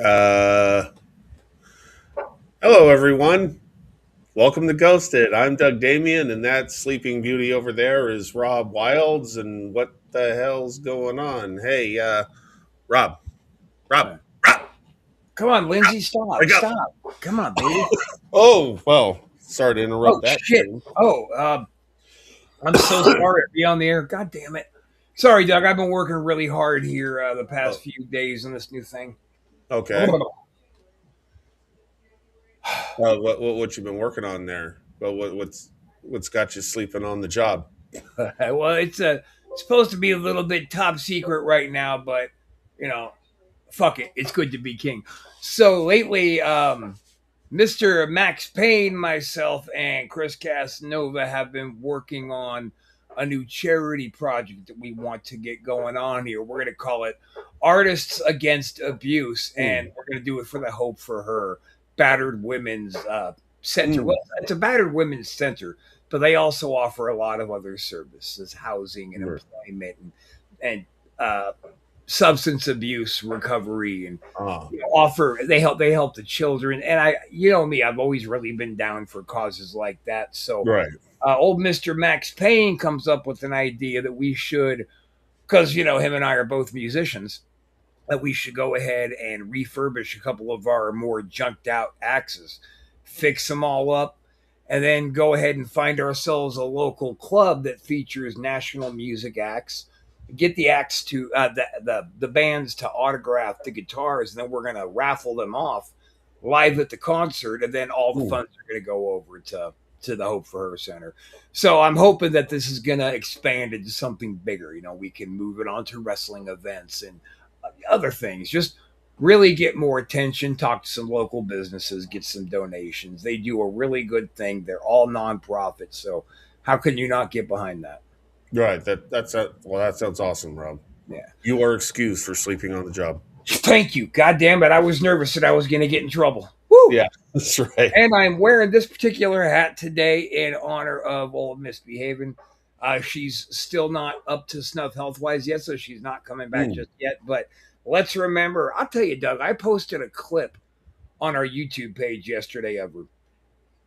Uh, Hello, everyone. Welcome to Ghosted. I'm Doug Damien, and that sleeping beauty over there is Rob Wilds. And what the hell's going on? Hey, Rob, Rob, What? Rob, Come on, Lindsay, stop, wake up. stop. Come on, baby. Oh, well, sorry to Oh interrupt that shit. dream. I'm so sorry to be on the air. God damn it. Sorry, Doug. I've been working really hard here the past Oh, few days on this new thing. okay. What you been working on there? Well, what's got you sleeping on the job? Well, it's supposed to be a little bit top secret right now, but you know, fuck it. It's good to be king. So lately, Mr. Max Payne, myself, and Chris Casanova have been working on a new charity project that we want to get going on here. We're going to call it Artists Against Abuse, and Mm, we're going to do it for the Hope for Her Battered Women's Center. mm, Well, it's a battered women's center, but they also offer a lot of other services, housing and right. employment and substance abuse recovery and Ah, offer they help the children. And me, I've always really been down for causes like that. So right. old Mr. Max Payne comes up with an idea that we should, because him and I are both musicians, that we should go ahead and refurbish a couple of our more junked out axes, fix them all up, and then go ahead and find ourselves a local club that features national music acts. Get the acts to the bands to autograph the guitars, and then we're gonna raffle them off live at the concert, and then all the Mm, funds are gonna go over to the Hope for Her Center. So I'm hoping that this is gonna expand into something bigger. We can move it on to wrestling events and other things. Just really get more attention, talk to some local businesses, get some donations. They do a really good thing. They're all nonprofit. So how can you not get behind that? right. Well, that sounds awesome, Rob. Yeah. You are excused for sleeping on the job. Thank you. God damn it. I was nervous that I was going to get in trouble. Woo! Yeah, that's right. And I'm wearing this particular hat today in honor of old Miss Behaven. She's still not up to snuff health wise yet, so she's not coming back Mm, just yet. But let's remember, I'll tell you, Doug, I posted a clip on our YouTube page yesterday of her,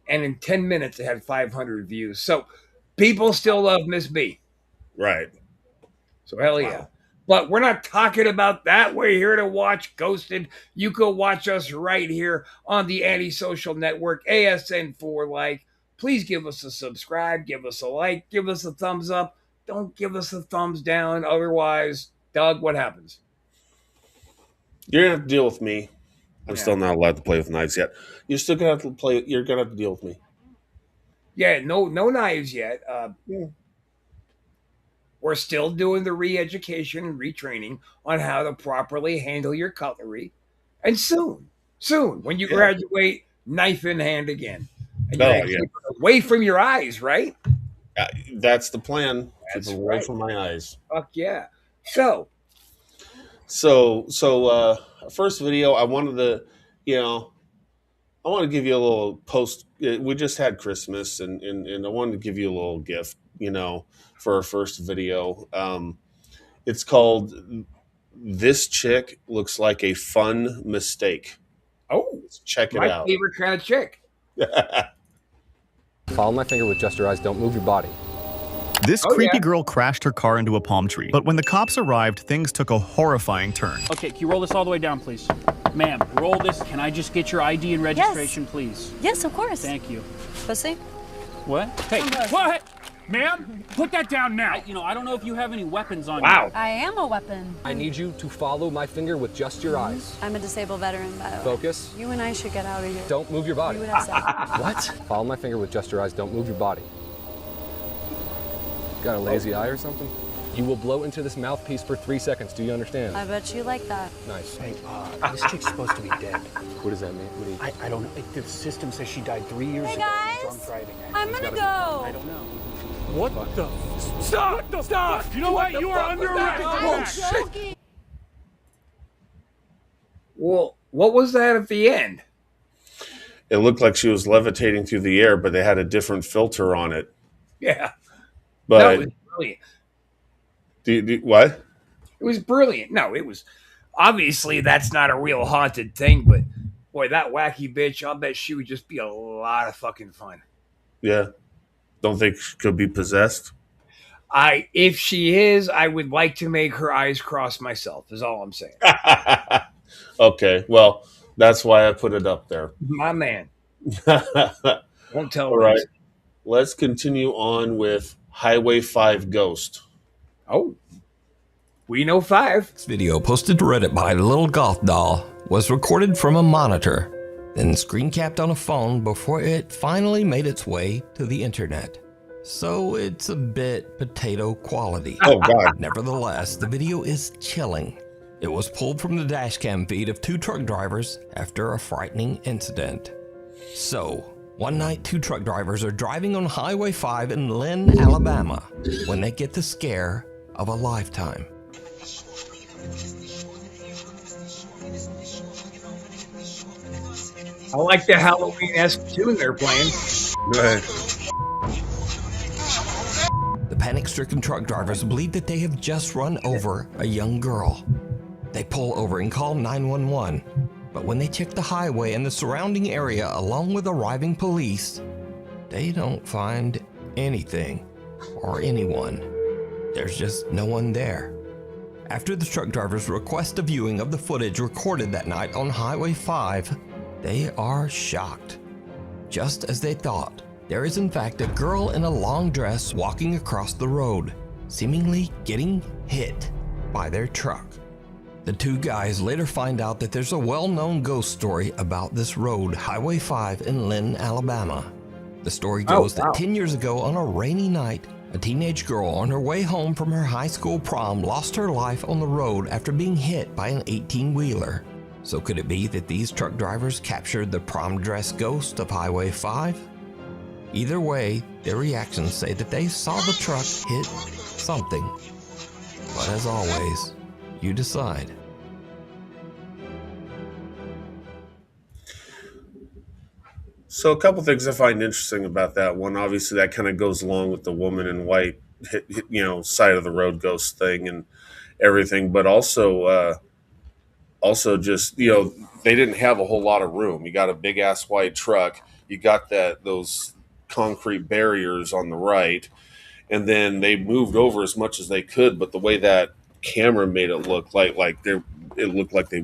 and in 10 minutes it had 500 views. So people still love Miss B. right. So hell yeah. Wow. But we're not talking about that. We're here to watch Ghosted. You can watch us right here on the Antisocial Network, ASN4 like. Please give us a subscribe, give us a like, give us a thumbs up. Don't give us a thumbs down. Otherwise, Doug, what happens? You're gonna have to deal with me. I'm Yeah. still not allowed to play with knives yet. You're still gonna have to play. You're gonna have to deal with me. Yeah, no knives yet. Yeah. We're still doing the re-education and retraining on how to properly handle your cutlery. And soon, when you Yeah. graduate, knife in hand again. And you're Oh going to yeah. keep it away from your eyes, right? That's the plan. Keep it That's away right. from my eyes. Fuck yeah. So, So first video, I wanted to, you know, I want to give you a little post. We just had Christmas, and I wanted to give you a little gift, for our first video. It's called "This Chick Looks Like a Fun Mistake." oh, Check it my out. favorite kind of chick. Follow my finger with just your eyes. Don't move your body. This Oh, creepy yeah. girl crashed her car into a palm tree, but when the cops arrived, things took a horrifying turn. Okay, can you roll this all the way down, please? Ma'am, roll this. Can I just get your ID and registration, please? Yes, of course. Thank you. Pussy? What? Hey, what? Ma'am, put that down now. I don't know if you have any weapons on you. Wow. I am a weapon. I need you to follow my finger with just your eyes. I'm a disabled veteran, by the way. Focus. You and I should get out of here. Don't move your body. You would have sex. What? Follow my finger with just your eyes. Don't move your body. Got a lazy eye or something? You will blow into this mouthpiece for 3 seconds. Do you understand? I bet you like that. Nice. Hey, this chick's supposed to be dead. What does that mean? What do you... I don't know. The system says she died 3 years Hey, ago. guys. Drunk driving. I'm gonna I go. don't know. What the? Stop! Stop! You know what? You are under arrest. I'm joking. Well, what was that at the end? It looked like she was levitating through the air, but they had a different filter on it. Yeah. That But was brilliant. what? It was brilliant. No, it was. Obviously, that's not a real haunted thing, but boy, that wacky bitch, I'll bet she would just be a lot of fucking fun. Yeah. Don't think she could be possessed? If she is, I would like to make her eyes cross myself, is all I'm saying. Okay. Well, that's why I put it up there. My man. All Won't tell right. Reese. Let's continue on with Highway 5 Ghost. Oh. We know 5. This video posted to Reddit by Little Goth Doll was recorded from a monitor, then screen capped on a phone before it finally made its way to the internet. So it's a bit potato quality. Oh, God. Nevertheless, the video is chilling. It was pulled from the dashcam feed of 2 truck drivers after a frightening incident. So, one night 2 truck drivers are driving on Highway 5 in Lynn, Alabama, when they get the scare of a lifetime. I like the Halloween-esque tune they're playing. Right. The panic-stricken truck drivers believe that they have just run over a young girl. They pull over and call 911, but when they check the highway and the surrounding area along with arriving police, they don't find anything or anyone. There's just no one there. After the truck drivers request a viewing of the footage recorded that night on Highway 5, they are shocked. Just as they thought, there is in fact a girl in a long dress walking across the road, seemingly getting hit by their truck. The 2 guys later find out that there's a well-known ghost story about this road, Highway 5 in Lynn, Alabama. The story goes that 10 years ago on a rainy night, a teenage girl on her way home from her high school prom lost her life on the road after being hit by an 18-wheeler. So could it be that these truck drivers captured the prom dress ghost of Highway 5? Either way, their reactions say that they saw the truck hit something. But as always, you decide. So a couple things I find interesting about that one. Obviously, that kind of goes along with the woman in white, side of the road ghost thing and everything. But also just they didn't have a whole lot of room. You got a big ass white truck. You got those concrete barriers on the right, and then they moved over as much as they could. But the way that camera made it look it looked like they.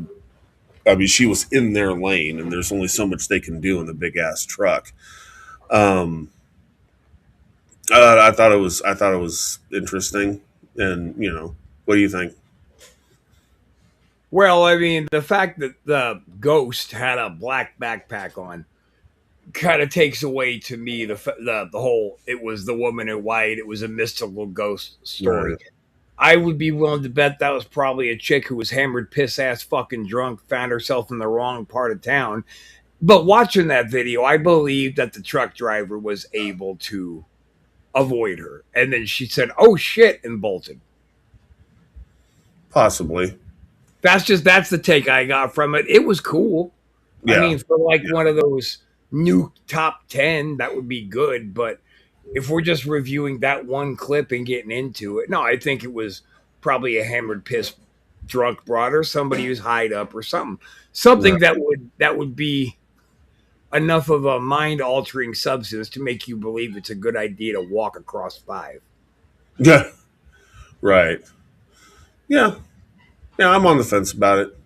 I mean, she was in their lane, and there's only so much they can do in a big ass truck. I thought it was interesting, and what do you think? Well, I mean, the fact that the ghost had a black backpack on kind of takes away to me the whole. It was the woman in white. It was a mystical ghost story. Right. I would be willing to bet that was probably a chick who was hammered, piss ass, fucking drunk, found herself in the wrong part of town. But watching that video, I believe that the truck driver was able to avoid her, and then she said, "Oh shit," and bolted. Possibly. That's the take I got from it. It was cool. Yeah. I mean, for one of those new top 10, that would be good. But if we're just reviewing that one clip and getting into it, no, I think it was probably a hammered, pissed, drunk broad or somebody who's hied up or something. Something that would be enough of a mind-altering substance to make you believe it's a good idea to walk across 5. Yeah. Right. Yeah. Yeah, I'm on the fence about it.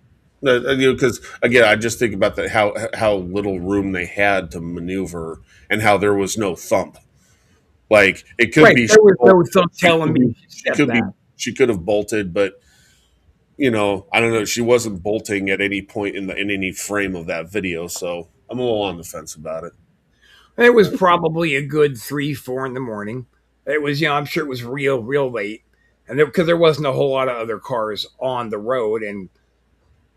Because again, I just think about how little room they had to maneuver, and how there was no thump. Like it could be there was no thump telling me she could have bolted, but I don't know. She wasn't bolting at any point in any frame of that video, so I'm a little on the fence about it. It was probably a good 3-4 in the morning. It was, I'm sure it was real late. And because there wasn't a whole lot of other cars on the road. And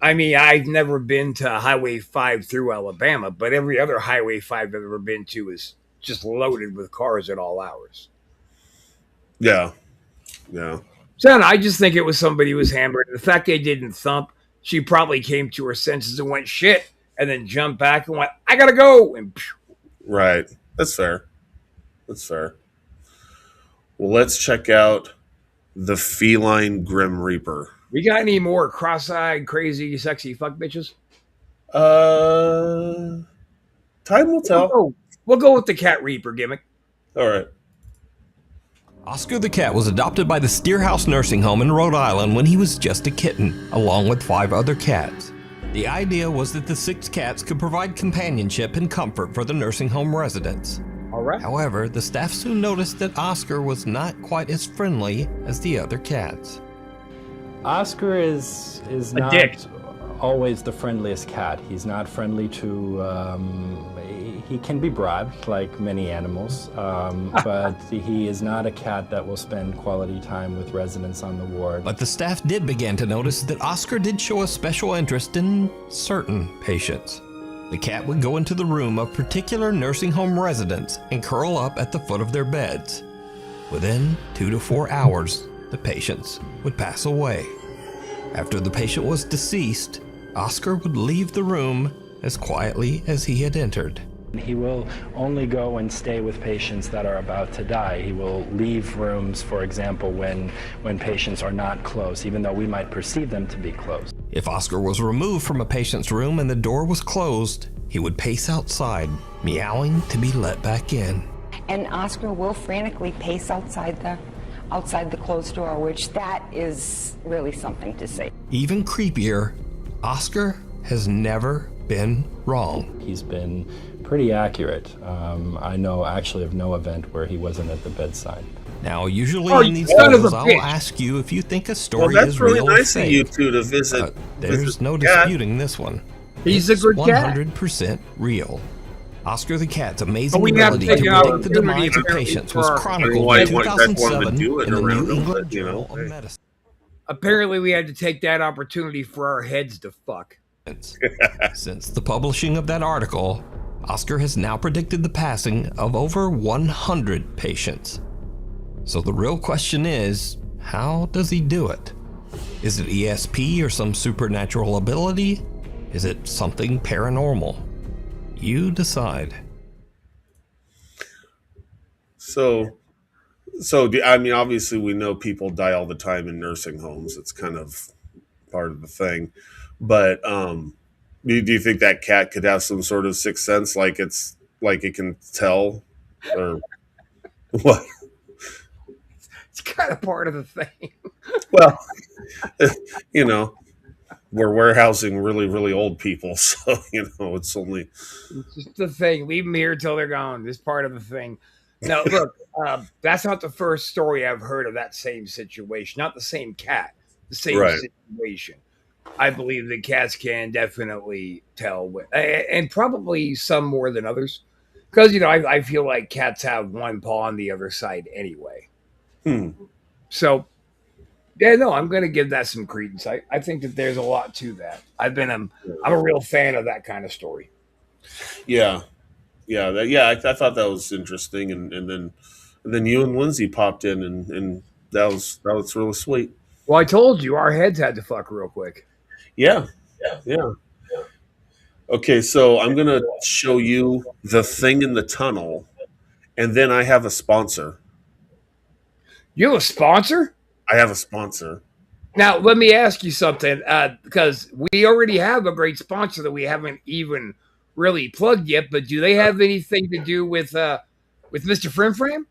I mean, I've never been to Highway 5 through Alabama, but every other Highway 5 I've ever been to is just loaded with cars at all hours. Yeah. Yeah. So I just think it was somebody who was hammered. The fact they didn't thump, she probably came to her senses and went, shit, and then jumped back and went, I gotta go. And right. That's fair. That's fair. Well, let's check out the Feline Grim Reaper. We got any more cross-eyed, crazy, sexy fuck bitches? Time will tell. We'll go with the Cat Reaper gimmick. All right. Oscar the cat was adopted by the Steerhouse Nursing Home in Rhode Island when he was just a kitten, along with 5 other cats. The idea was that the 6 cats could provide companionship and comfort for the nursing home residents. All right. However, the staff soon noticed that Oscar was not quite as friendly as the other cats. Oscar is not dick. always the friendliest cat. He's not friendly to, he can be bribed like many animals, but he is not a cat that will spend quality time with residents on the ward. But the staff did begin to notice that Oscar did show a special interest in certain patients. The cat would go into the room of particular nursing home residents and curl up at the foot of their beds. Within 2 to 4 hours, the patients would pass away. After the patient was deceased, Oscar would leave the room as quietly as he had entered. He will only go and stay with patients that are about to die. He will leave rooms, for example, when patients are not close, even though we might perceive them to be close. If Oscar was removed from a patient's room and the door was closed, he would pace outside, meowing to be let back in. And Oscar will frantically pace outside the closed door, which that is really something to see. Even creepier, Oscar has never been wrong. He's been pretty accurate. I know actually of no event where he wasn't at the bedside. Now, usually in these videos, I'll ask you if you think a story is real or fake. Well, that's really nice of you two to visit. There's no disputing this one. He's a good cat. 100% real. Oscar the cat's amazing ability to predict the demise of patients was chronicled in 2007 in the New England Journal of Medicine. Apparently, we had to take that opportunity for our heads to fuck. Since the publishing of that article, Oscar has now predicted the passing of over 100 patients. So the real question is, how does he do it? Is it ESP or some supernatural ability? Is it something paranormal? You decide. So I mean, obviously we know people die all the time in nursing homes. It's kind of part of the thing. But do you think that cat could have some sort of sixth sense, like it can tell, or what? It's kind of part of the thing. Well, you know, we're warehousing really, really old people, so it's just the thing. Leave them here until they're gone. This part of the thing. Now, look, that's not the first story I've heard of that same situation. Not the same cat, the same situation. I believe that cats can definitely tell, and probably some more than others, because I feel like cats have one paw on the other side anyway. So, yeah, no, I'm going to give that some credence. I think that there's a lot to that. I'm a real fan of that kind of story. Yeah. I thought that was interesting, and then you and Lindsay popped in, and that was really sweet. Well, I told you our heads had to fuck real quick. Yeah. Okay, so I'm gonna show you the thing in the tunnel, and then I have a sponsor. You have a sponsor? I have a sponsor. Now, let me ask you something, because we already have a great sponsor that we haven't even really plugged yet. But do they have anything to do with Mr. Frimfram?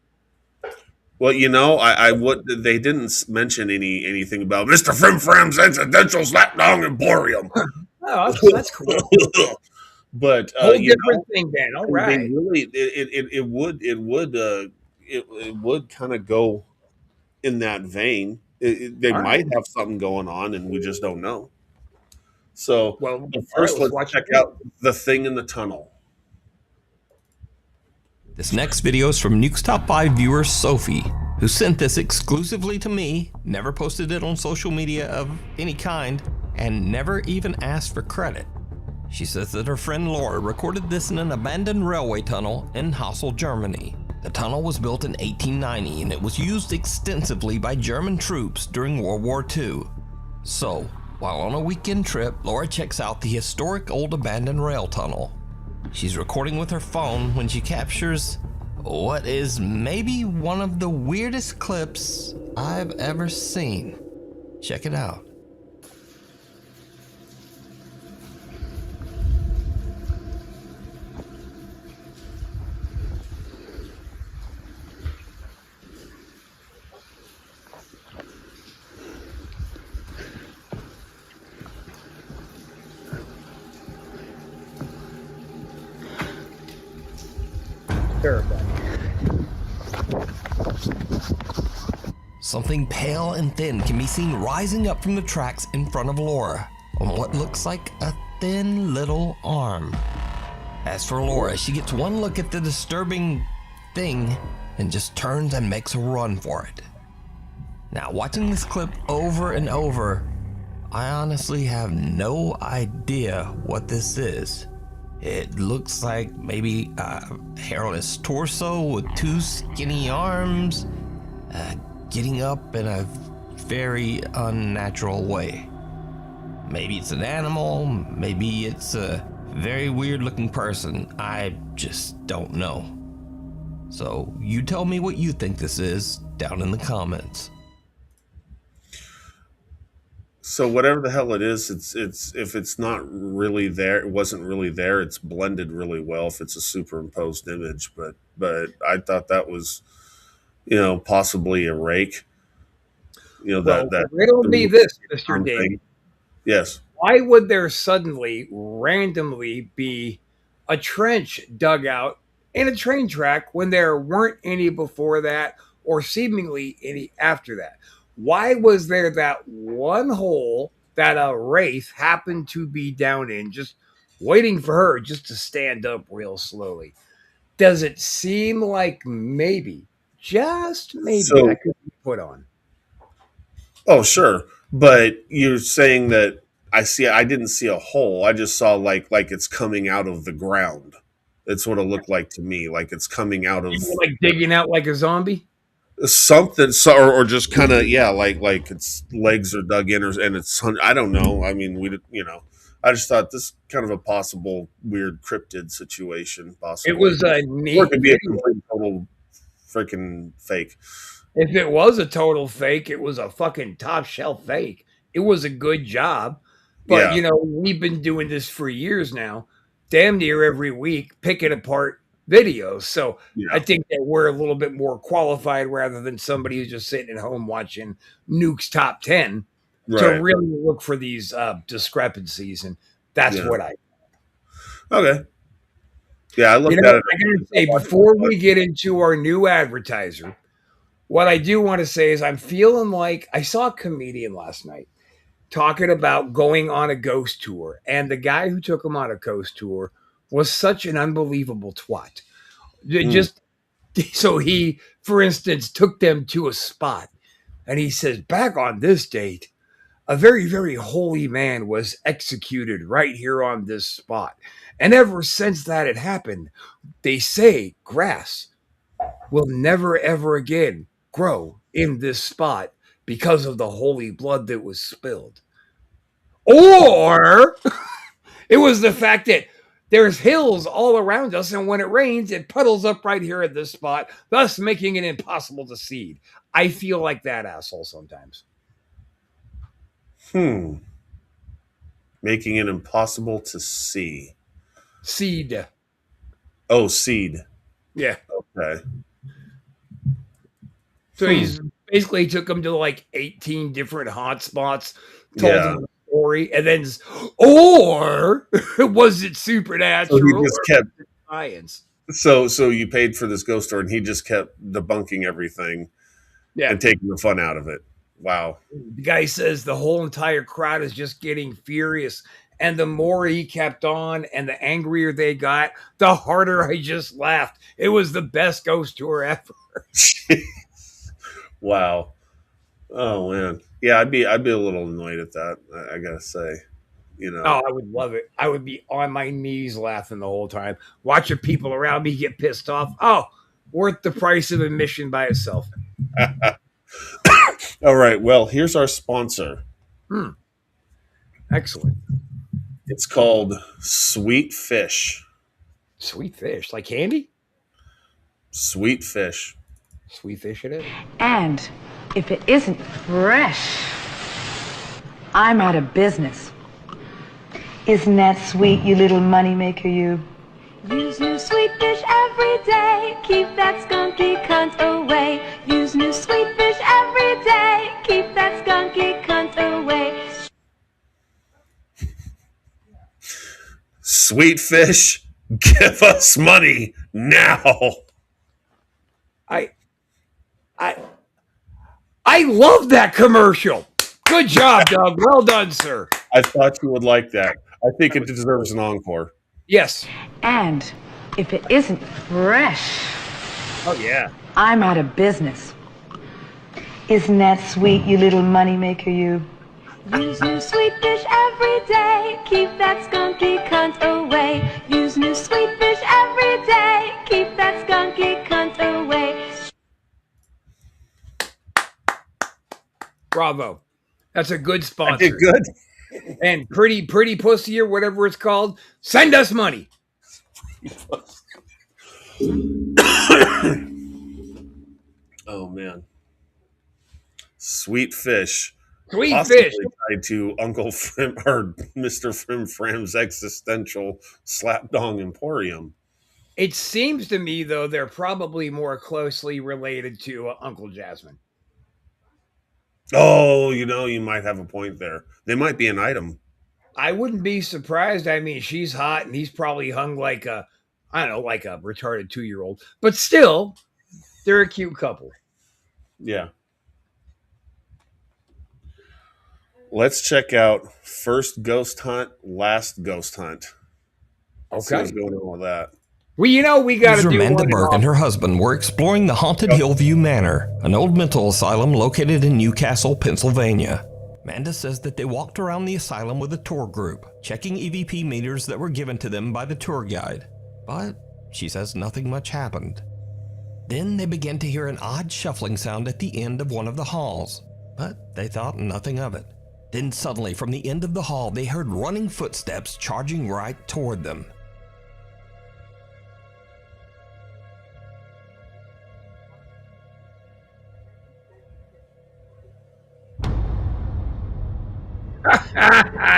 Well, they didn't mention anything about Mr. Frimfram's Incidental Slapdong Emporium. Oh, that's cool. But whole different thing, then. All right. It would kind of go in that vein. They might have something going on, and we just don't know. So, first, let's check out the thing in the tunnel. This next video is from Nuke's Top 5 viewer Sophie, who sent this exclusively to me, never posted it on social media of any kind, and never even asked for credit. She says that her friend Laura recorded this in an abandoned railway tunnel in Hassel, Germany. The tunnel was built in 1890 and it was used extensively by German troops during World War II. So, while on a weekend trip, Laura checks out the historic old abandoned rail tunnel. She's recording with her phone when she captures what is maybe one of the weirdest clips I've ever seen. Check it out. Terrifying. Something pale and thin can be seen rising up from the tracks in front of Laura on what looks like a thin little arm. As for Laura, she gets one look at the disturbing thing and just turns and makes a run for it. Now, watching this clip over and over, I honestly have no idea what this is. It looks like maybe a hairless torso with two skinny arms, getting up in a very unnatural way. Maybe it's an animal, maybe it's a very weird looking person. I just don't know. So you tell me what you think this is down in the comments. So whatever the hell it is, it's if it's not really there, it wasn't really there. It's blended really well if it's a superimposed image. But I thought that was, possibly a rake. That riddle me this, Mr. David. thing. Yes. Why would there suddenly randomly be a trench dug out in a train track when there weren't any before that or seemingly any after that? Why was there that one hole that a wraith happened to be down in, just waiting for her just to stand up real slowly? Does it seem like maybe, just maybe, that could be put on? Oh, sure. But you're saying that I didn't see a hole. I just saw like it's coming out of the ground. That's what it looked like to me. Like it's coming out of Like digging out like a zombie? something, or just kind of, like its legs are dug in, and it's, I don't know. I mean, I just thought this kind of a possible weird cryptid situation. Possibly It was a neat. or it could be a complete total freaking fake. If it was a total fake, it was a fucking top shelf fake. It was a good job. But, Yeah. We've been doing this for years now, damn near every week, picking apart videos. So Yeah. I think that we're a little bit more qualified rather than somebody who's just sitting at home watching Nuke's Top 10 to Right. really look for these discrepancies. And that's Yeah. what I. Okay. Yeah, I looked at I it. gotta say, before we get into our new advertiser, what I do want to say is I'm feeling like I saw a comedian last night talking about going on a ghost tour, and the guy who took him on a ghost tour was such an unbelievable twat. Just so he, for instance, took them to a spot, and he says, back on this date, a very, very holy man was executed right here on this spot. And ever since that had happened, they say grass will never, ever again grow in this spot because of the holy blood that was spilled. Or it was the fact that there's hills all around us, and when it rains, it puddles up right here at this spot, thus making it impossible to seed. I feel like that asshole sometimes. Making it impossible to see. Seed. Oh, seed. Yeah. Okay. So he's basically took him to like 18 different hot spots, told him the story, and then, or was it supernatural? So he just kept science. So you paid for this ghost story, and he just kept debunking everything, and taking the fun out of it. Wow. The guy says the whole entire crowd is just getting furious. And the more he kept on and the angrier they got, the harder I just laughed. It was the best ghost tour ever. Wow. Oh man. Yeah, I'd be a little annoyed at that. I gotta say, Oh, I would love it. I would be on my knees laughing the whole time, watching people around me get pissed off. Oh, worth the price of admission by itself. All right. Well, here's our sponsor. Excellent. It's called Sweet Fish. Sweet fish, like candy? Sweet Fish. Sweet fish it is. And if it isn't fresh, I'm out of business. Isn't that sweet, you little moneymaker, you? Use new sweet fish every day. Keep that skunky cunt away. Use new sweet fish every day. Keep that skunky cunt away. Sweet Fish, give us money now. I I I love that commercial. Good job, Doug. Well done, sir. I thought you would like that. I think it deserves an encore. Yes. And if it isn't fresh, Oh yeah. I'm out of business. Isn't that sweet, you little moneymaker, you? Use new sweet fish every day. Keep that skunky cunt away. Use new sweet fish every day. Keep that skunky cunt away. Bravo. That's a good I sponsor. did good. And pretty pussy or whatever it's called. Send us money. Oh man, sweet fish. Sweet Possibly fish. tied to Uncle Frim or Mr. Frim Fram's existential slapdong emporium. It seems to me, though, they're probably more closely related to Uncle Jasmine. Oh, you might have a point there. They might be an item. I wouldn't be surprised. I mean, she's hot, and he's probably hung like a, I don't know, like a retarded 2-year-old. But still, they're a cute couple. Yeah. Let's check out first ghost hunt, last ghost hunt. Let's see Okay. what's going on with that. Well, we got to User do Amanda one Burke and her husband were exploring the haunted Hillview Manor, an old mental asylum located in Newcastle, Pennsylvania. Amanda says that they walked around the asylum with a tour group, checking EVP meters that were given to them by the tour guide. But she says nothing much happened. Then they began to hear an odd shuffling sound at the end of one of the halls, but they thought nothing of it. Then suddenly, from the end of the hall, they heard running footsteps charging right toward them.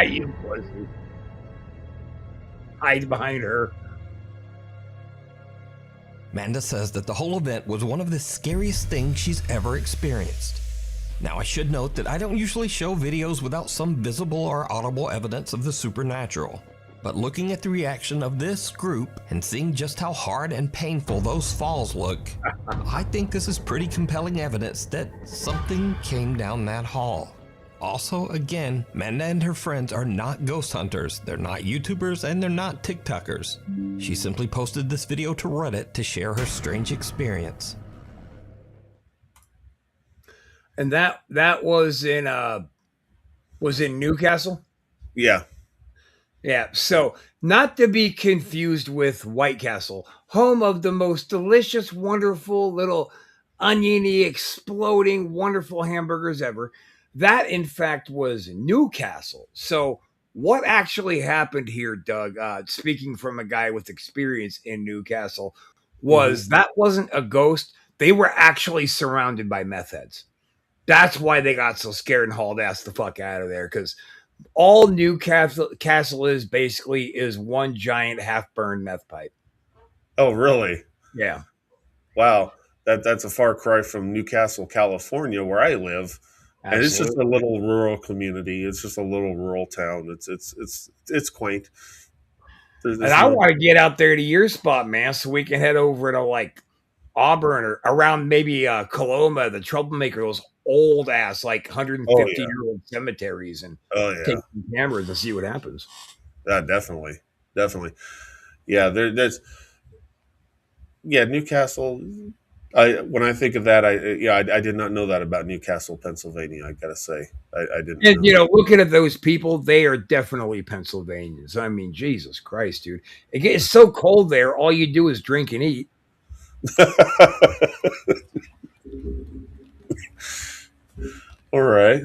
You pussy. Hide behind her. Amanda says that the whole event was one of the scariest things she's ever experienced. Now, I should note that I don't usually show videos without some visible or audible evidence of the supernatural. But looking at the reaction of this group and seeing just how hard and painful those falls look, I think this is pretty compelling evidence that something came down that hall. Also, again, Amanda and her friends are not ghost hunters, they're not YouTubers, and they're not TikTokers. She simply posted this video to Reddit to share her strange experience. And that was in Newcastle? Yeah. Yeah, so not to be confused with White Castle, home of the most delicious, wonderful little oniony, exploding, wonderful hamburgers ever. That, in fact, was Newcastle. So what actually happened here, Doug, speaking from a guy with experience in Newcastle, was that wasn't a ghost. They were actually surrounded by meth heads. That's why they got so scared and hauled ass the fuck out of there, because all Newcastle is basically is one giant half-burned meth pipe. Oh, really? Yeah. Wow. That's a far cry from Newcastle, California, where I live. And it's just a little rural community. It's just a little rural town. It's quaint. And I want to get out there to your spot, man, so we can head over to like Auburn or around maybe Coloma, the Troublemaker, those old ass like 150-year-old cemeteries, and take some cameras and see what happens. Definitely. Yeah, there's Newcastle. When I think of that, I did not know that about Newcastle, Pennsylvania. I gotta say, I didn't. And looking at those people, they are definitely Pennsylvanians. I mean, Jesus Christ, dude! It's so cold there. All you do is drink and eat. All right.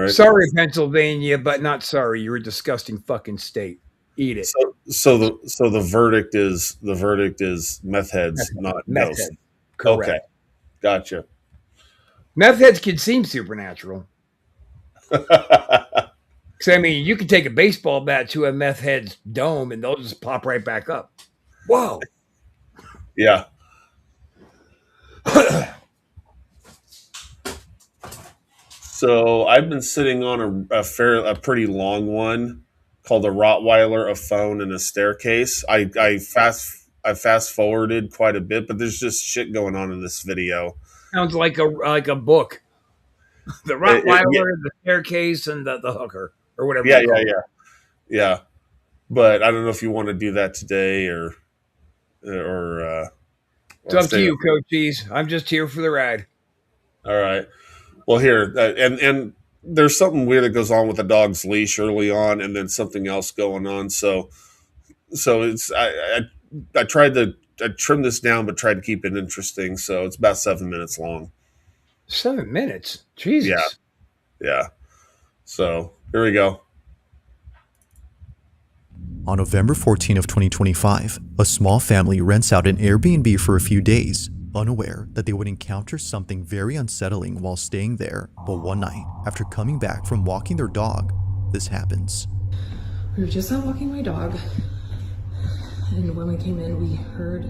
Sorry, Pennsylvania, but not sorry. You're a disgusting fucking state. Eat it. So the verdict is meth heads, not meth ghosts. heads. Correct. Okay, gotcha. Meth heads can seem supernatural. Because I mean, you can take a baseball bat to a meth head's dome, and they'll just pop right back up. Whoa. Yeah. So I've been sitting on a pretty long one called a Rottweiler, a phone, and a staircase. I fast I fast forwarded quite a bit, but there's just shit going on in this video. Sounds like a book. The Rottweiler, the staircase, and the hooker, or whatever. Yeah. But I don't know if you want to do that today or it's up to you, Coach Cheese. I'm just here for the ride. All right. Well, here and there's something weird that goes on with the dog's leash early on, and then something else going on. So it's I trimmed this down, but tried to keep it interesting. So it's about 7 minutes long. 7 minutes, Jesus. Yeah. So here we go. On November 14 of 2025, a small family rents out an Airbnb for a few days, unaware that they would encounter something very unsettling while staying there. But one night, after coming back from walking their dog, this happens. We were just out walking my dog, and when we came in, we heard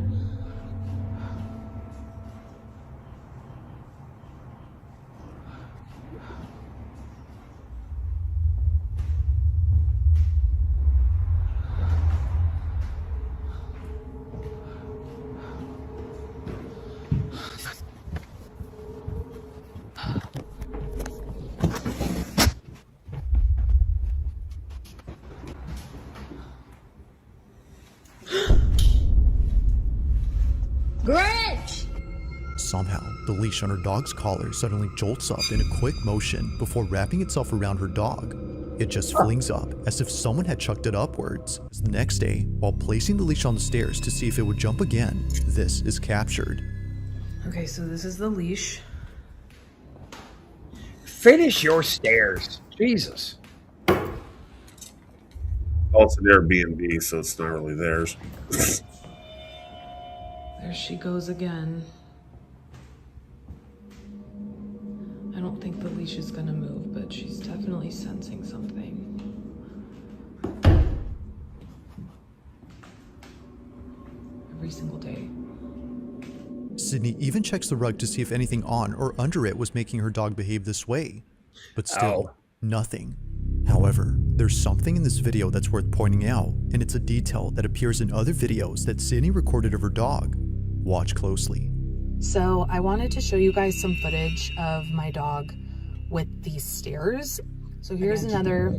Grinch! Somehow, the leash on her dog's collar suddenly jolts up in a quick motion before wrapping itself around her dog. It just flings up as if someone had chucked it upwards. The next day, while placing the leash on the stairs to see if it would jump again, this is captured. Okay, so this is the leash. Finish your stairs. Jesus. Oh, it's an Airbnb, so it's not really theirs. There she goes again. I don't think the leash is gonna move, but she's definitely sensing something. Every single day. Sydney even checks the rug to see if anything on or under it was making her dog behave this way. But still, nothing. However, there's something in this video that's worth pointing out, and it's a detail that appears in other videos that Sydney recorded of her dog. Watch closely. So I wanted to show you guys some footage of my dog with these stairs. So here's another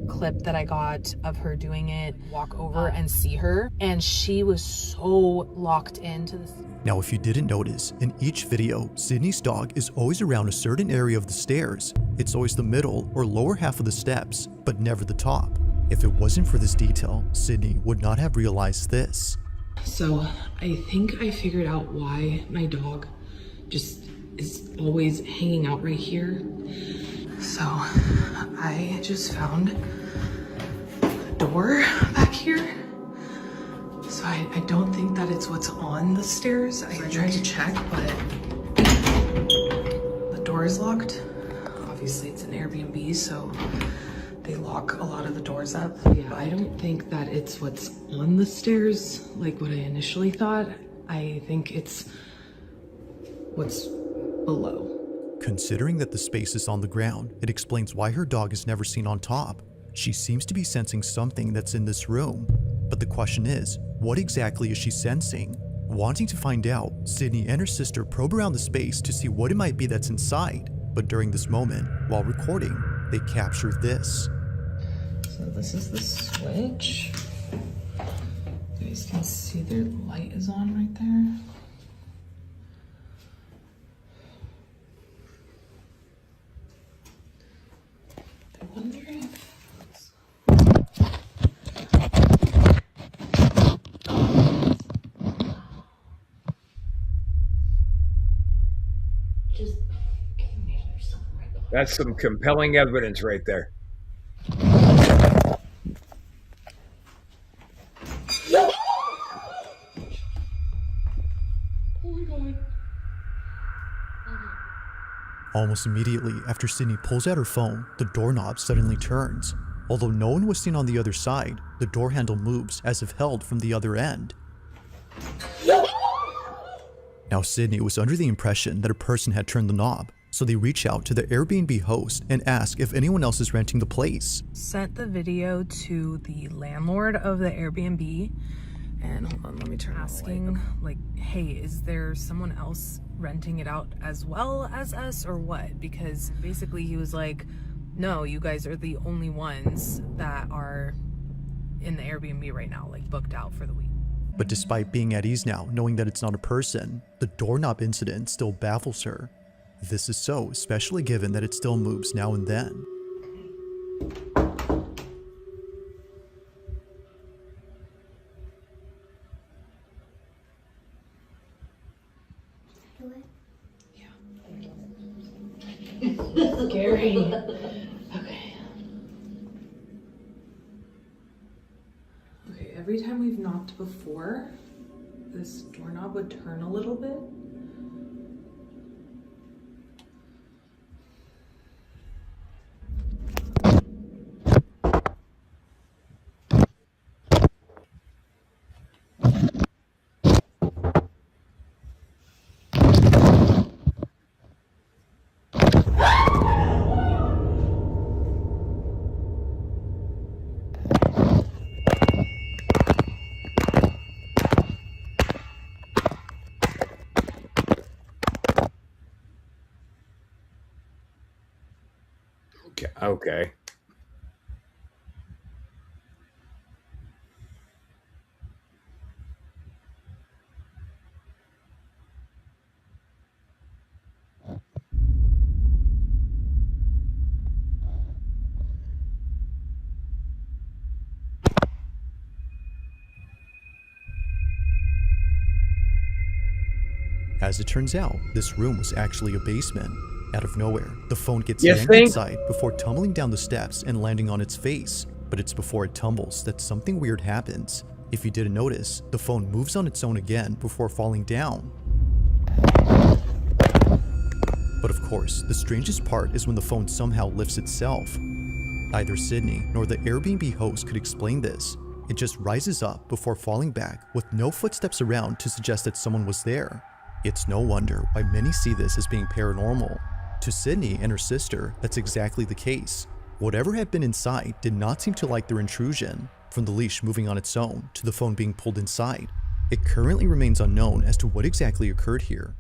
clip that I got of her doing it, walk over and see her, and she was so locked into this. Now, if you didn't notice, in each video, Sydney's dog is always around a certain area of the stairs. It's always the middle or lower half of the steps, but never the top. If it wasn't for this detail, Sydney would not have realized this. So I think I figured out why my dog just is always hanging out right here. So I just found a door back here. So I don't think that it's what's on the stairs. I tried to check, but the door is locked. Obviously it's an Airbnb, so they lock a lot of the doors up. Yeah, I don't think that it's what's on the stairs like what I initially thought. I think it's what's below. Considering that the space is on the ground, it explains why her dog is never seen on top. She seems to be sensing something that's in this room. But the question is, what exactly is she sensing? Wanting to find out, Sydney and her sister probe around the space to see what it might be that's inside. But during this moment, while recording, they capture this. So this is the switch. You guys can see their light is on right there. I wonder if... That's some compelling evidence right there. Almost immediately after Sydney pulls out her phone, the doorknob suddenly turns. Although no one was seen on the other side, the door handle moves as if held from the other end. Now Sydney was under the impression that a person had turned the knob, so they reach out to the Airbnb host and ask if anyone else is renting the place. Sent the video to the landlord of the Airbnb, And hold on, let me turn asking, like, hey, is there someone else renting it out as well as us or what? Because basically he was like, no, you guys are the only ones that are in the Airbnb right now, like booked out for the week. But despite being at ease now, knowing that it's not a person, the doorknob incident still baffles her. This is so, especially given that it still moves now and then. Scary. Okay. Okay, every time we've knocked before, this doorknob would turn a little bit. Okay. As it turns out, this room was actually a basement. Out of nowhere, the phone gets You yanked think? inside before tumbling down the steps and landing on its face. But it's before it tumbles that something weird happens. If you didn't notice, the phone moves on its own again before falling down. But of course, the strangest part is when the phone somehow lifts itself. Neither Sydney nor the Airbnb host could explain this. It just rises up before falling back with no footsteps around to suggest that someone was there. It's no wonder why many see this as being paranormal. To Sydney and her sister, that's exactly the case. Whatever had been inside did not seem to like their intrusion, from the leash moving on its own to the phone being pulled inside. It currently remains unknown as to what exactly occurred here.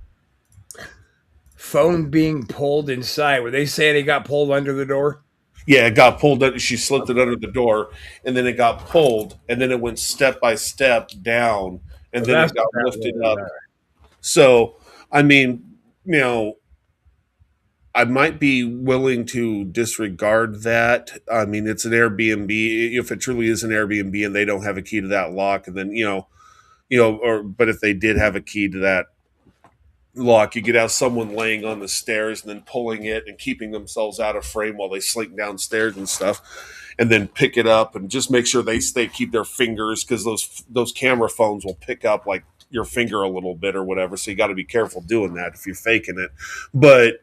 Phone being pulled inside. Were they saying it got pulled under the door? Yeah, it got pulled. She slipped it under the door, and then it got pulled, and then it went step by step down, and then it got lifted up. So, I mean, you know, I might be willing to disregard that. I mean, it's an Airbnb. If it truly is an Airbnb and they don't have a key to that lock, and then but if they did have a key to that lock, you could have someone laying on the stairs and then pulling it and keeping themselves out of frame while they slink downstairs and stuff, and then pick it up and just make sure they keep their fingers, because those camera phones will pick up like your finger a little bit or whatever. So you got to be careful doing that if you're faking it. But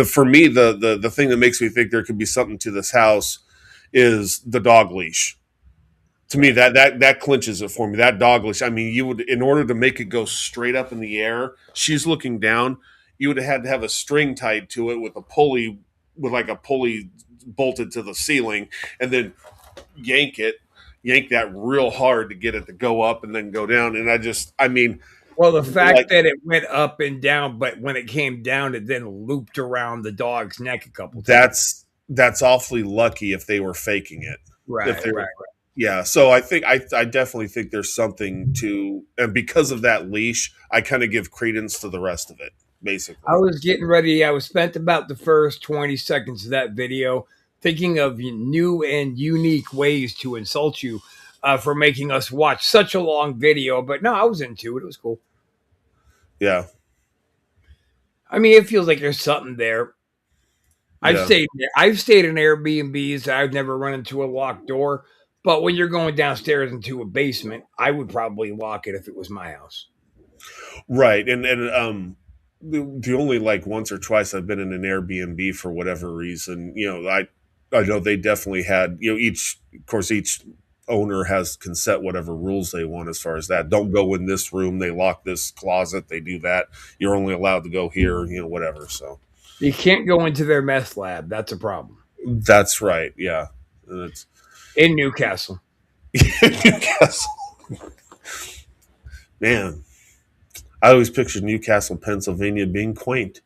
for me, the thing that makes me think there could be something to this house is the dog leash. To me, that clinches it for me. That dog leash. I mean, you would, in order to make it go straight up in the air, she's looking down. You would have had to have a string tied to it with a pulley bolted to the ceiling, and then yank that real hard to get it to go up and then go down. And well, the fact that it went up and down, but when it came down, it then looped around the dog's neck a couple times. That's awfully lucky if they were faking it. Right. Yeah. So I think I definitely think there's something to, and because of that leash, I kind of give credence to the rest of it, basically. I was getting ready. I was spent about the first 20 seconds of that video thinking of new and unique ways to insult you for making us watch such a long video. But no, I was into it. It was cool. Yeah. I mean, it feels like there's something there. I've stayed in Airbnbs. I've never run into a locked door. But when you're going downstairs into a basement, I would probably lock it if it was my house. Right. And the only like once or twice I've been in an Airbnb for whatever reason, I know they definitely had, each owner can set whatever rules they want as far as that. Don't go in this room. They lock this closet. They do that. You're only allowed to go here, whatever. So you can't go into their meth lab. That's a problem. That's right. Yeah. In Newcastle. Newcastle. Man, I always pictured Newcastle, Pennsylvania being quaint,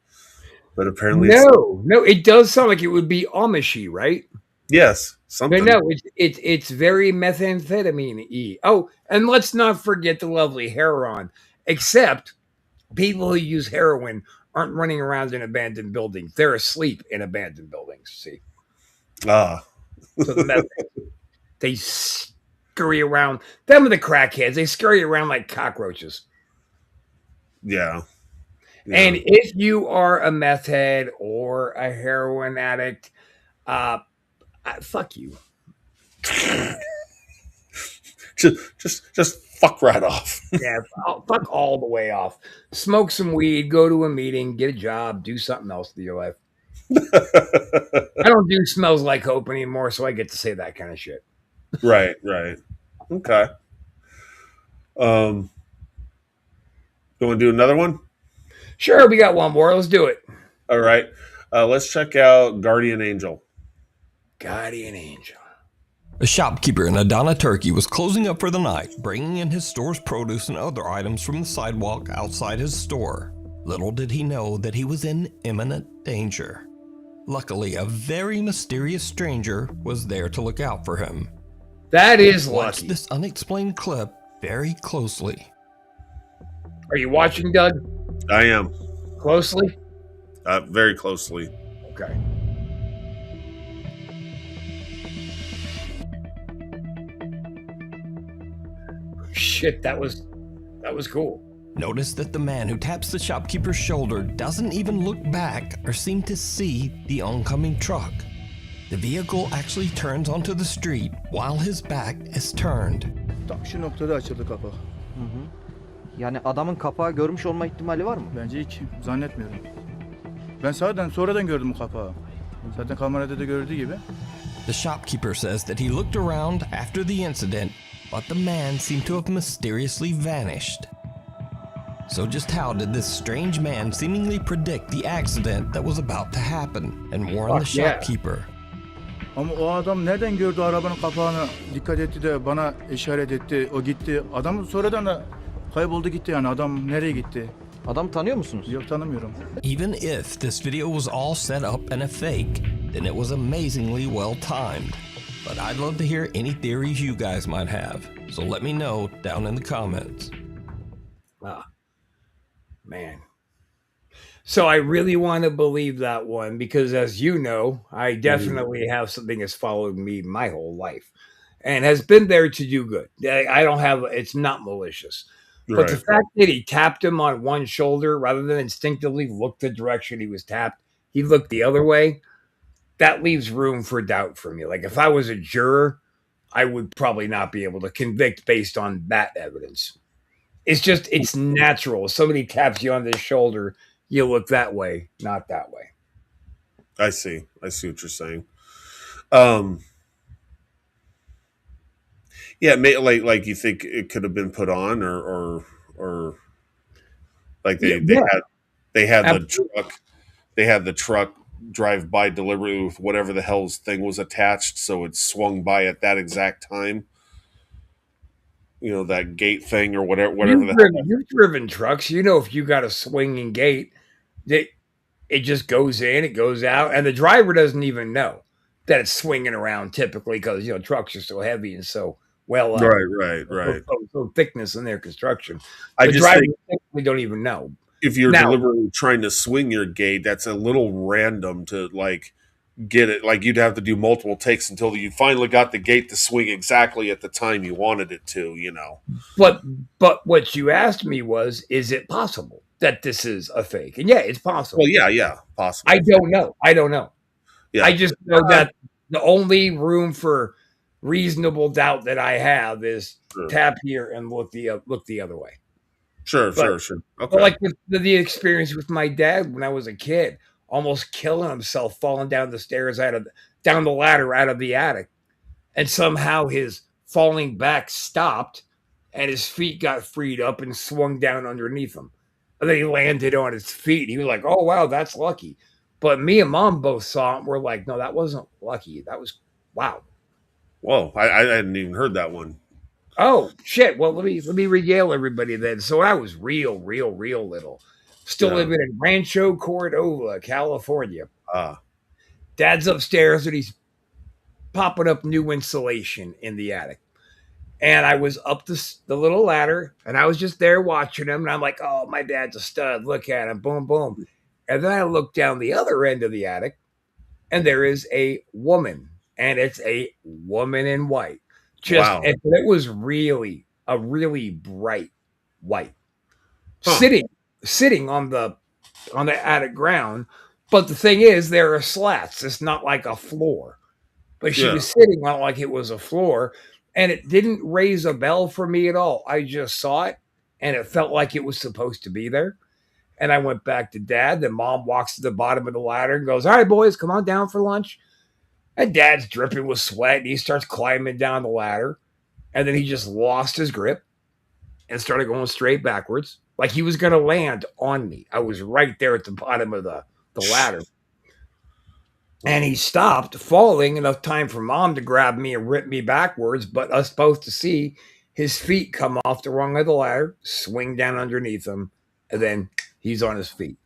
but apparently it's No, it does sound like it would be Amishy, right? yes, But something. no, it's very methamphetamine y. Oh, and let's not forget the lovely heroin. Except people who use heroin aren't running around in abandoned buildings; they're asleep in abandoned buildings. See, Ah, so the meth, they scurry around. Them are the crackheads. They scurry around like cockroaches. yeah. And if you are a meth head or a heroin addict, fuck you. just fuck right off. Yeah, fuck all the way off. Smoke some weed, go to a meeting, get a job, do something else with your life. I don't do smells like hope anymore, so I get to say that kind of shit. Right. Okay. You want to do another one? Sure, we got one more. Let's do it. All right. Let's check out Guardian Angel. Guardian Angel. A shopkeeper in Adana, Turkey was closing up for the night, bringing in his store's produce and other items from the sidewalk outside his store. Little did he know that he was in imminent danger. Luckily, a very mysterious stranger was there to look out for him. That is Watch lucky. this unexplained clip very closely. Are you watching, Doug? I am. Closely? Very closely. Okay. Shit, that was cool. Notice that the man who taps the shopkeeper's shoulder doesn't even look back or seem to see the oncoming truck. The vehicle actually turns onto the street while his back is turned. Tam şu noktada açıldı kapağı. Yani adamın kapağı görmüş olma ihtimali var mı? Bence hiç zannetmiyorum. Ben sonradan gördüm bu kapağı. Zaten kamerada da gördüğü gibi. The shopkeeper says that he looked around after the incident, but the man seemed to have mysteriously vanished. So just how did this strange man seemingly predict the accident that was about to happen and warn the shopkeeper? Ama o adam nereden gördü arabanın kapağını, dikkat etti de bana işaret etti, o gitti. Adam sonradan da kayboldu gitti yani, adam nereye gitti? Adam tanıyor musunuz? Yok, tanımıyorum. Even if this video was all set up and a fake, then it was amazingly well timed. But I'd love to hear any theories you guys might have, so let me know down in the comments. Man. So I really want to believe that one because, as you know, I definitely have something that's followed me my whole life and has been there to do good. I don't have, it's not malicious. But the fact that he tapped him on one shoulder rather than instinctively look the direction he was tapped, he looked the other way. That leaves room for doubt for me. Like if I was a juror, I would probably not be able to convict based on that evidence. It's just, it's natural. If somebody taps you on the shoulder, you look that way, not that way. I see what you're saying. Yeah, like you think it could have been put on, or like they had the truck drive by deliberately with whatever the hell's thing was attached, so it swung by at that exact time. You know, that gate thing or whatever. You've driven trucks. You know, if you got a swinging gate, it just goes in, it goes out, and the driver doesn't even know that it's swinging around typically because, you know, trucks are so heavy and so well, right. So thickness in their construction. I The just drivers think we don't even know. if you're Now- deliberately trying to swing your gate, that's a little random to like get it. Like you'd have to do multiple takes until you finally got the gate to swing exactly at the time you wanted it to, you know. But what you asked me was, is it possible that this is a fake? And yeah, it's possible. Well, yeah, possible. I don't know. Yeah. I just know that the only room for reasonable doubt that I have is tap here and look the other way. Sure. Okay. But like with the experience with my dad when I was a kid, almost killing himself, falling down the stairs down the ladder out of the attic, and somehow his falling back stopped, and his feet got freed up and swung down underneath him. And then he landed on his feet. He was like, "Oh wow, that's lucky." But me and Mom both saw it. And we're like, "No, that wasn't lucky. That was wow." Whoa, I hadn't even heard that one. Oh shit! Well, let me regale everybody then. So I was real little, still Yeah. living in Rancho Cordova, California. Ah. Dad's upstairs and he's popping up new insulation in the attic. And I was up the little ladder and I was just there watching him. And I'm like, oh, my dad's a stud. Look at him. Boom, boom. And then I look down the other end of the attic and there is a woman. And it's a woman in white. Just Wow. and it was really a really bright white. Huh. Sitting on the attic ground. But the thing is, there are slats. It's not like a floor. But she Yeah. was sitting on it like it was a floor, and it didn't raise a bell for me at all. I just saw it, and it felt like it was supposed to be there. And I went back to Dad. Then Mom walks to the bottom of the ladder and goes, "All right, boys, come on down for lunch." And Dad's dripping with sweat, and he starts climbing down the ladder. And then he just lost his grip and started going straight backwards, like he was going to land on me. I was right there at the bottom of the ladder. And he stopped falling enough time for Mom to grab me and rip me backwards, but us both to see his feet come off the rung of the ladder, swing down underneath him, and then he's on his feet.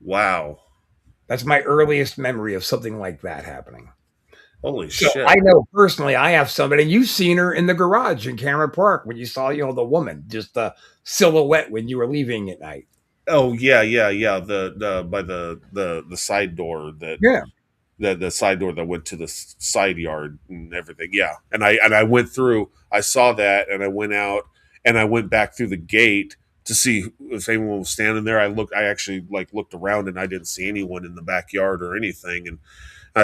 Wow. That's my earliest memory of something like that happening. Holy So shit. I know personally, I have somebody, and you've seen her in the garage in Cameron Park when you saw, the woman, just the silhouette when you were leaving at night. Oh yeah. The by the side door that Yeah. the side door that went to the side yard and everything. Yeah. And I went through, I saw that and I went out and I went back through the gate to see if anyone was standing there. I actually looked around and I didn't see anyone in the backyard or anything. And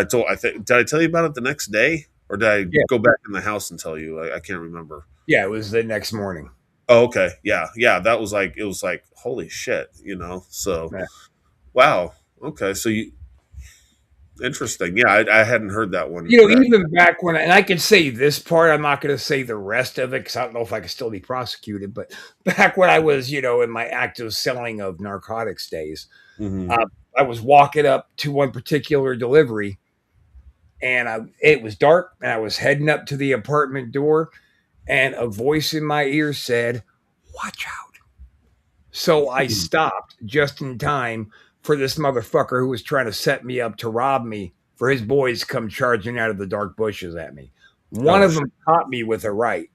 did I tell you about it the next day or did I go back in the house and tell you? I can't remember. Yeah, it was the next morning. Oh, okay. Yeah. That was it was like, holy shit, so Yeah. wow. Okay. So interesting. Yeah. I hadn't heard that one. Even back when, and I can say this part, I'm not going to say the rest of it because I don't know if I can still be prosecuted. But back when I was, in my active selling of narcotics days, Mhm. I was walking up to one particular delivery, and it was dark, and I was heading up to the apartment door, and a voice in my ear said, "Watch out." So I stopped just in time for this motherfucker who was trying to set me up to rob me for his boys to come charging out of the dark bushes at me. One of them caught me with a right,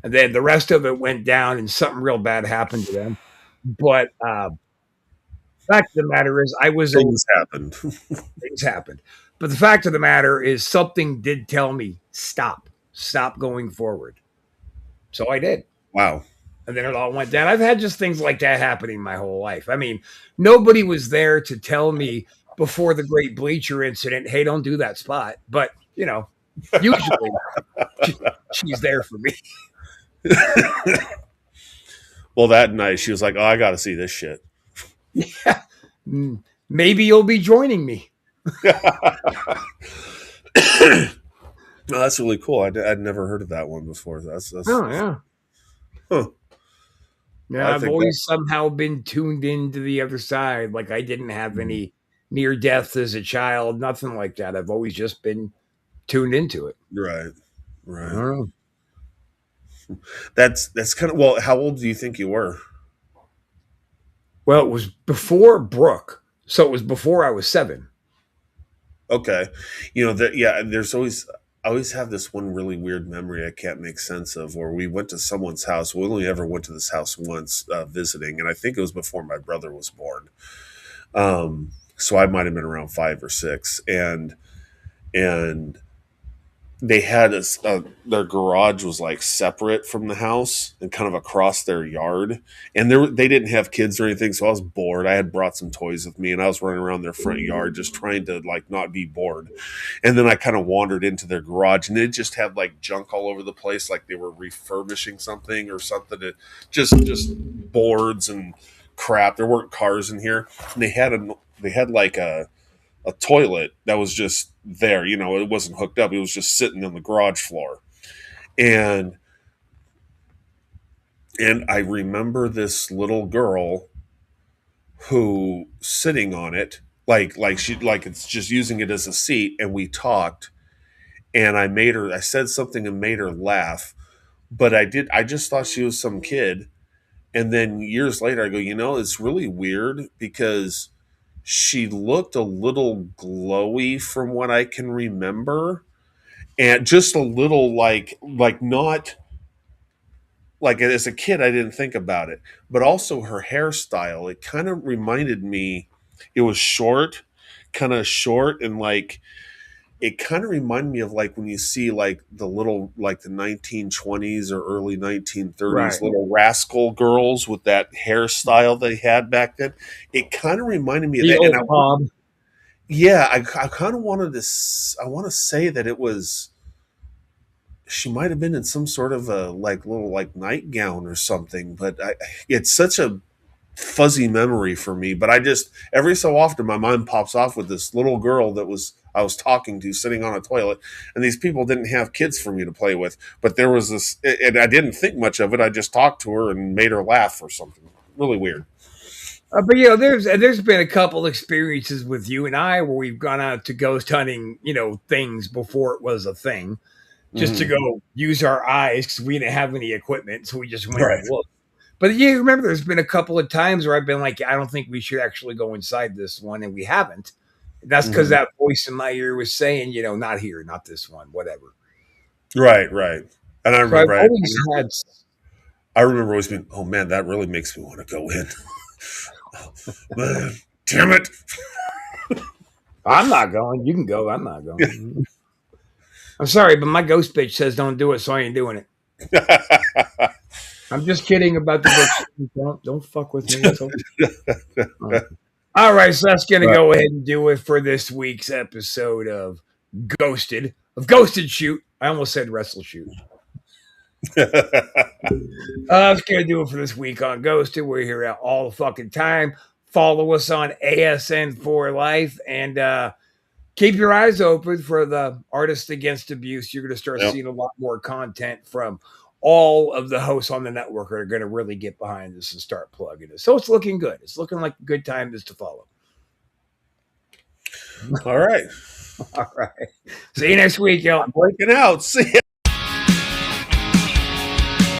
and then the rest of it went down and something real bad happened to them. But fact of the matter is things happened. Things happened. But the fact of the matter is something did tell me, stop going forward. So I did. Wow. And then it all went down. I've had just things like that happening my whole life. I mean, nobody was there to tell me before the Great Bleacher incident, hey, don't do that spot. But, usually she's there for me. Well, that night she was like, oh, I got to see this shit. Yeah. Maybe you'll be joining me. No, that's really cool. I'd never heard of that one before. That's Oh, yeah. Huh. Yeah, I've always somehow been tuned into the other side. Like I didn't have any near deaths as a child, nothing like that. I've always just been tuned into it. Right. I don't know. That's kind of, well, how old do you think you were? Well, it was before Brooke, so it was before I was 7. Okay. There's I always have this one really weird memory I can't make sense of where we went to someone's house. We only ever went to this house once visiting, and I think it was before my brother was born. So I might have been around 5 or 6, and they had their garage was separate from the house and kind of across their yard, and they didn't have kids or anything, so I was bored. I had brought some toys with me and I was running around their front yard just trying to not be bored. And then I kind of wandered into their garage and it just had junk all over the place, like they were refurbishing something or something. Just boards and crap. There weren't cars in here, and they had a toilet that was just there, it wasn't hooked up. It was just sitting on the garage floor. And I remember this little girl who sitting on it, it's just using it as a seat. And we talked, and I said something and made her laugh. but I just thought she was some kid. And then years later, I go, it's really weird because she looked a little glowy from what I can remember, and just a little like not like as a kid, I didn't think about it, but also her hairstyle. It kind of reminded me. It was short, kind of short, and like it kind of reminded me of like when you see like the 1920s or early 1930s Right. little rascal girls with that hairstyle they had back then. It kind of reminded me of The that, old and Bob. I kind of wanted to. I want to say that it was. She might have been in some sort of a like little like nightgown or something, but it's such a fuzzy memory for me. But I just every so often my mind pops off with this little girl that I was talking to sitting on a toilet, and these people didn't have kids for me to play with, but there was this, and I didn't think much of it. I just talked to her and made her laugh or something. Really weird. But there's been a couple experiences with you and I where we've gone out to ghost hunting, things before it was a thing, just to Mhm. go use our eyes because we didn't have any equipment, so we just went Right. and looked. But yeah, remember, there's been a couple of times where I've been like, I don't think we should actually go inside this one, and we haven't. That's because Mhm. that voice in my ear was saying, not here, not this one, whatever. Right. Right. And I So I've remember, always had. I remember always being, oh man, that really makes me want to go in. Man, damn it. I'm not going. You can go. I'm not going. I'm sorry, but my ghost bitch says don't do it, so I ain't doing it. I'm just kidding about the bitch. Don't fuck with me. It's okay. All right, so that's gonna go ahead and do it for this week's episode of Ghosted Shoot. I almost said Wrestle Shoot. That's gonna do it for this week on Ghosted. We're here all the fucking time. Follow us on ASN for Life, and keep your eyes open for the Artists Against Abuse. You're going to start seeing a lot more content from all of the hosts on the network are going to really get behind this and start plugging it. So it's looking good. It's looking like a good time to follow. All right. All right. See you next week, y'all. I'm breaking out. See ya.